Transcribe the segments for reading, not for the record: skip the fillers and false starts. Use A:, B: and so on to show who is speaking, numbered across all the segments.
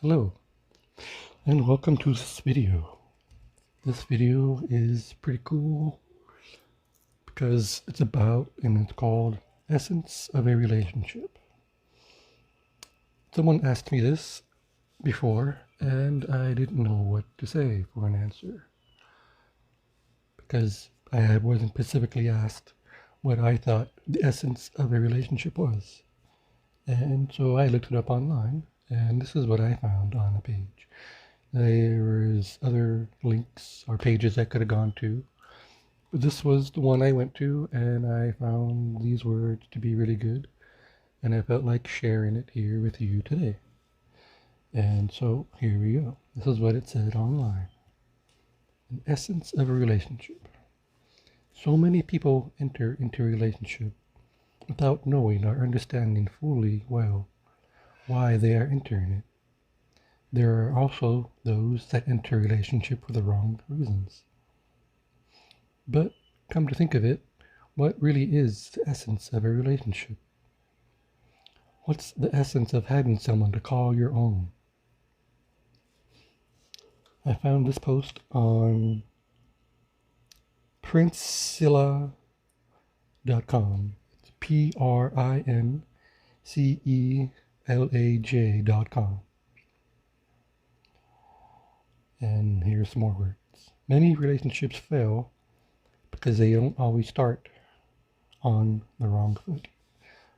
A: Hello and welcome to this video. This video is pretty cool because it's about and it's called Essence of a Relationship. Someone asked me this before and I didn't know what to say for an answer because I wasn't specifically asked what I thought the essence of a relationship was. And so I looked it up online and this is what I found on the page. There was other links or pages I could have gone to, but this was the one I went to, and I found these words to be really good, and I felt like sharing it here with you today. And so here we go. This is what it said online. An essence of a relationship. So many people enter into a relationship without knowing or understanding fully well why they are entering it. There are also those that enter a relationship for the wrong reasons. But come to think of it, what really is the essence of a relationship? What's the essence of having someone to call your own? I found this post on Princella.com. It's PRINCELAJ.com. And here's some more words. Many relationships fail because they don't always start on the wrong foot.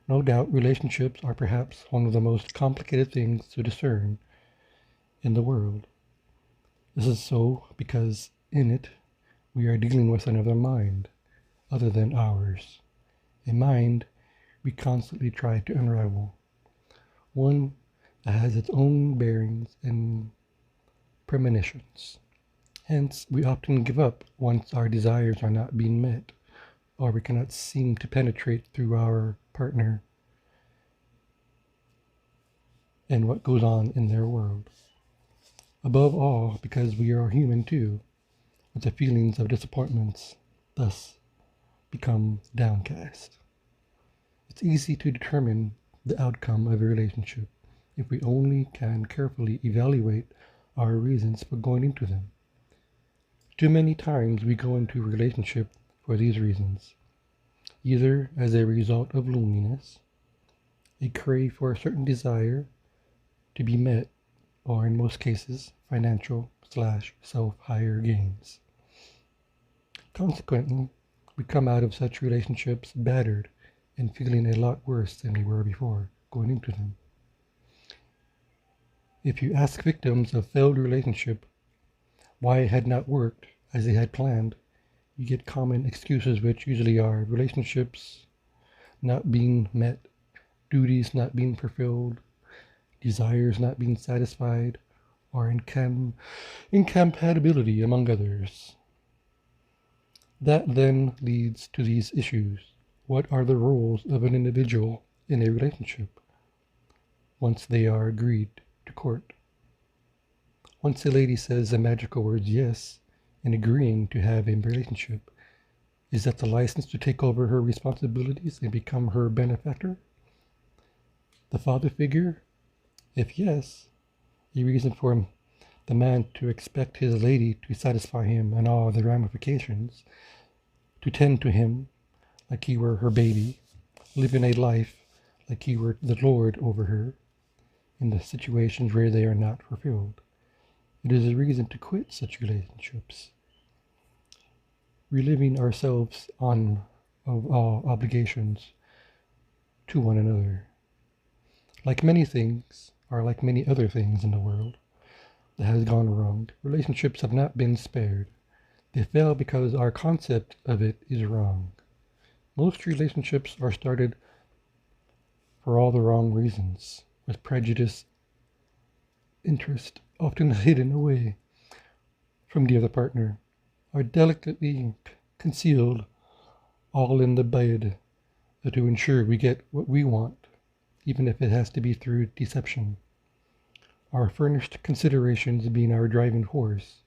A: No doubt relationships are perhaps one of the most complicated things to discern in the world. This is so because in it we are dealing with another mind other than ours. A mind we constantly try to unravel. One that has its own bearings and premonitions. Hence, we often give up once our desires are not being met, or we cannot seem to penetrate through our partner and what goes on in their world. Above all, because we are human too, with the feelings of disappointments, thus become downcast. It's easy to determine the outcome of a relationship if we only can carefully evaluate our reasons for going into them. Too many times we go into a relationship for these reasons, either as a result of loneliness, a crave for a certain desire to be met, or in most cases, financial/self-hire gains. Consequently, we come out of such relationships battered and feeling a lot worse than we were before going into them. If you ask victims of failed relationship why it had not worked as they had planned, you get common excuses which usually are relationships not being met, duties not being fulfilled, desires not being satisfied, or incompatibility among others. That then leads to these issues. What are the roles of an individual in a relationship once they are agreed to court? Once a lady says the magical words yes in agreeing to have a relationship, is that the license to take over her responsibilities and become her benefactor? The father figure? If yes, a reason for the man to expect his lady to satisfy him and all the ramifications, to tend to him like he were her baby, living a life like he were the Lord over her, in the situations where they are not fulfilled. It is a reason to quit such relationships, relieving ourselves of all obligations to one another. Like many things, or like many other things in the world that has gone wrong, relationships have not been spared. They fail because our concept of it is wrong. Most relationships are started for all the wrong reasons, with prejudice, interest often hidden away from the other partner, are delicately concealed, all in the bid to ensure we get what we want, even if it has to be through deception. Our furnished considerations, being our driving force,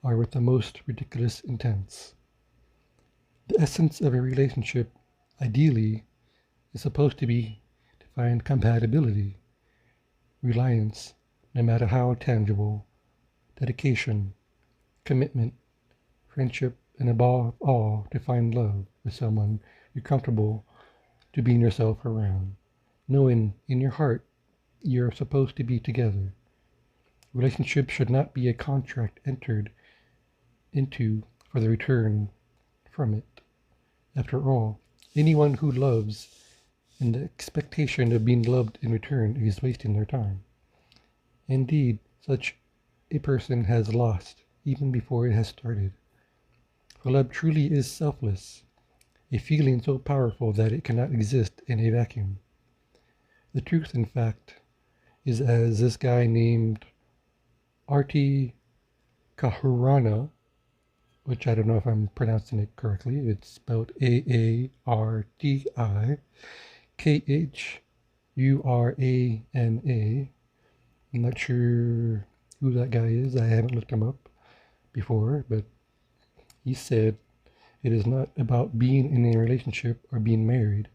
A: are with the most ridiculous intents. The essence of a relationship, ideally, is supposed to be to find compatibility, reliance, no matter how tangible, dedication, commitment, friendship, and above all, to find love with someone you're comfortable to being yourself around, knowing in your heart you're supposed to be together. Relationships should not be a contract entered into for the return from it. After all, anyone who loves in the expectation of being loved in return is wasting their time. Indeed, such a person has lost even before it has started. For love truly is selfless, a feeling so powerful that it cannot exist in a vacuum. The truth, in fact, is as this guy named Arti Kahurana, which I don't know if I'm pronouncing it correctly, it's spelled Aartikahurana. I'm not sure who that guy is. I haven't looked him up before, but he said it is not about being in a relationship or being married.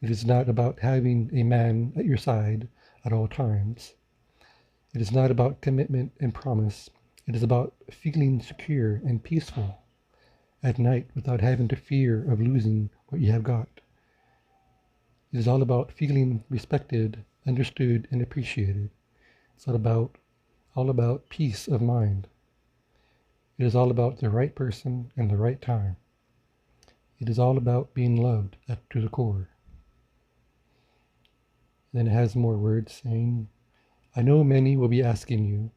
A: It is not about having a man at your side at all times. It is not about commitment and promise. It is about feeling secure and peaceful at night without having to fear of losing what you have got. It is all about feeling respected, understood, and appreciated. It's all about peace of mind. It is all about the right person and the right time. It is all about being loved to the core. Then it has more words saying, I know many will be asking you,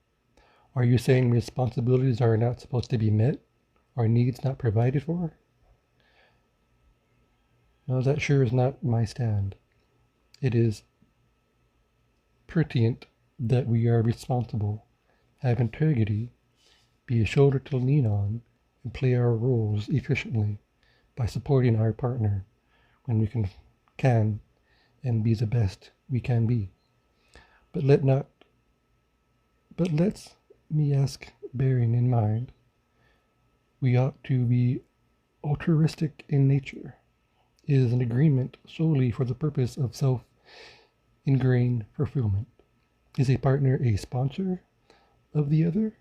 A: are you saying responsibilities are not supposed to be met? Are needs not provided for? No, that sure is not my stand. It is pertinent that we are responsible, have integrity, be a shoulder to lean on, and play our roles efficiently by supporting our partner when we can and be the best we can be. But let's me ask, bearing in mind, we ought to be altruistic in nature. It is an agreement solely for the purpose of self-ingrained fulfillment. Is a partner a sponsor of the other?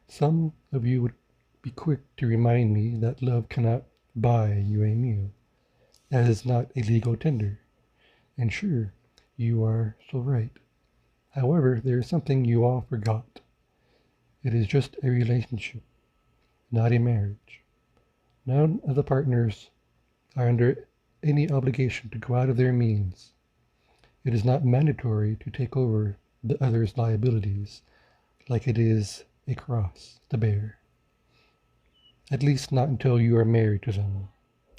A: Some of you would be quick to remind me that love cannot buy you a meal, as is not a legal tender. And sure, you are so right. However, there is something you all forgot. It is just a relationship, not a marriage. None of the partners are under any obligation to go out of their means. It is not mandatory to take over the other's liabilities like it is a cross to bear. At least not until you are married to someone,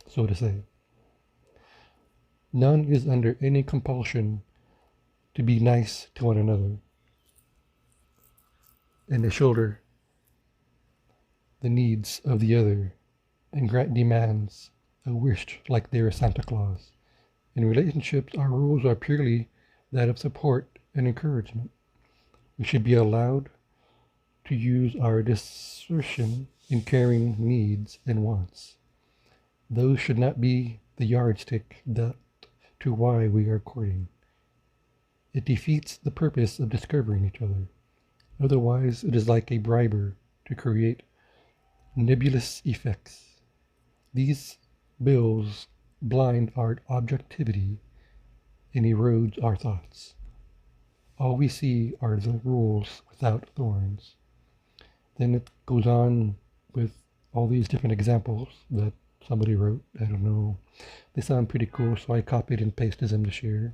A: so to say. None is under any compulsion to be nice to one another and to shoulder the needs of the other and grant demands wished like they are Santa Claus. In relationships, our rules are purely that of support and encouragement. We should be allowed to use our discretion in carrying needs and wants. Those should not be the yardstick to why we are courting. It defeats the purpose of discovering each other. Otherwise, it is like a briber to create nebulous effects. These bills blind our objectivity and erodes our thoughts. All we see are the rules without thorns. Then it goes on with all these different examples that somebody wrote. I don't know. They sound pretty cool, so I copied and pasted them to share.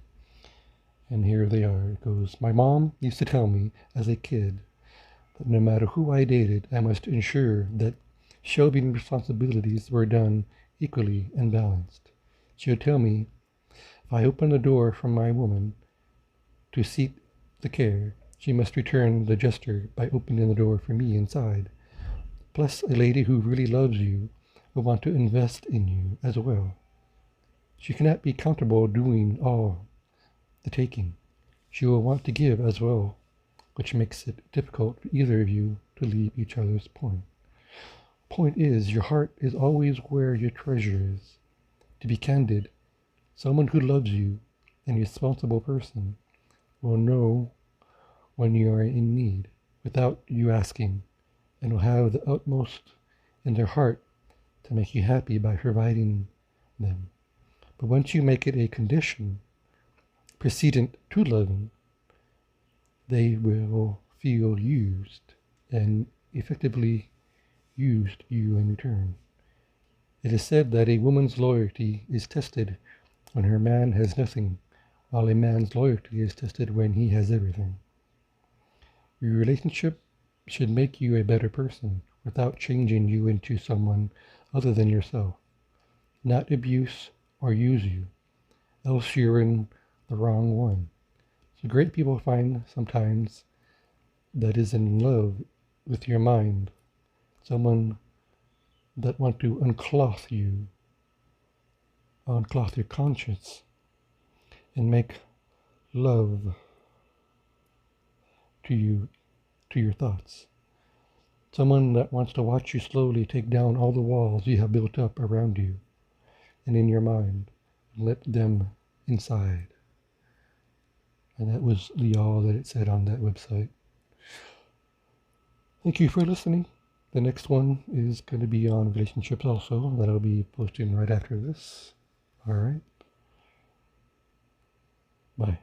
A: And here they are. It goes, my mom used to tell me as a kid that no matter who I dated, I must ensure that shelving responsibilities were done equally and balanced. She would tell me, if I open the door for my woman to seat the care, she must return the gesture by opening the door for me inside. Plus, a lady who really loves you will want to invest in you as well. She cannot be comfortable doing all the taking. She will want to give as well, which makes it difficult for either of you to leave each other's point. Point is, your heart is always where your treasure is. To be candid, someone who loves you, and a responsible person, will know when you are in need without you asking, and will have the utmost in their heart to make you happy by providing them. But once you make it a condition precedent to loving, they will feel used and effectively used you in return. It is said that a woman's loyalty is tested when her man has nothing, while a man's loyalty is tested when he has everything. Your relationship should make you a better person without changing you into someone other than yourself, not abuse or use you, else you're in the wrong one. So great people find sometimes that is in love with your mind, someone that want to uncloth you, uncloth your conscience, and make love to you, to your thoughts. Someone that wants to watch you slowly take down all the walls you have built up around you and in your mind, and let them inside. And that was the all that it said on that website. Thank you for listening. The next one is going to be on relationships also, that I'll be posting right after this. All right. Bye.